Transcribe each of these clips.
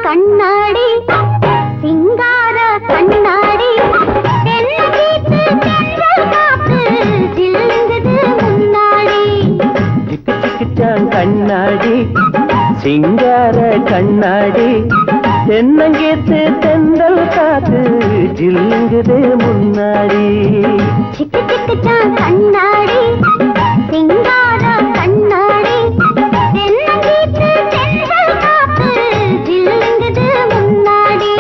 கண்ணாடி சிங்கார கண்ணாடி முன்னாடி கண்ணாடி சிங்கார கண்ணாடி தென்னங்கேத்து தென்றல் காத்து ஜில்லுங்குது முன்னாடி சிக்கு சிக்கு கண்ணாடி சிங்கார கண்ணாடி தென்னங்கேத்து தென்றல் காத்து ஜில்லுங்குது முன்னாடி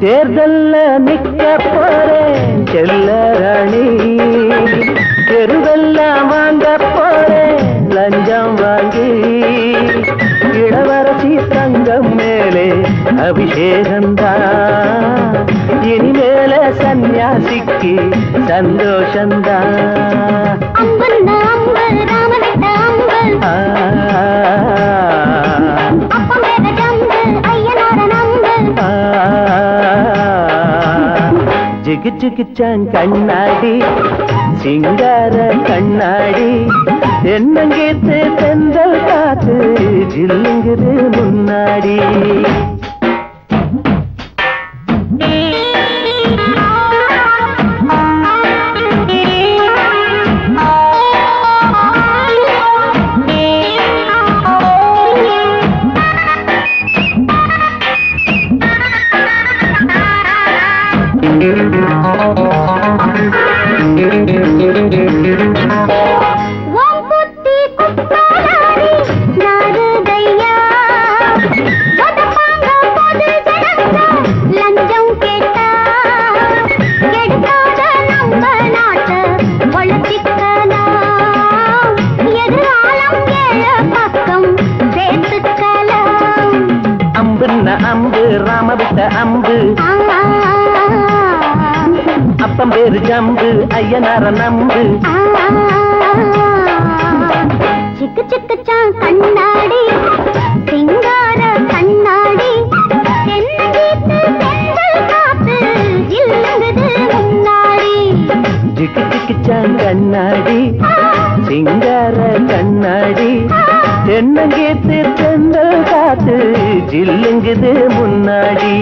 தேர்தல்ல நிக்க போறேன் செல்ல ராணி தெருவெல்லாம் வாங்க போறேன் லஞ்சம் வாங்கி இளவரசி தங்கம் மேலே அபிஷேகம்தான் இனிமேல சன்னியாசிக்கு சந்தோஷந்தான் ஜிகு ஜிகுச்சான் கண்ணாடி சிங்கார கண்ணாடி தென்னங்கேத்து தென்றல் காத்து ஜில்லுங்குது முன்னாடி அம்பு ராம விட்ட அம்பு அப்பம் பேரு ஜம்பு ஐயனார நம்பு சிக்கு சிக்கு கண்ணாடி சிங்கார கண்ணாடி முன்னாடி ஜிக்கு ஜிக்கு கண்ணாடி சிங்கார கண்ணாடி தென்னங்கேத்து தென்றல் காத்து ஜில்லுங்குது முன்னாடி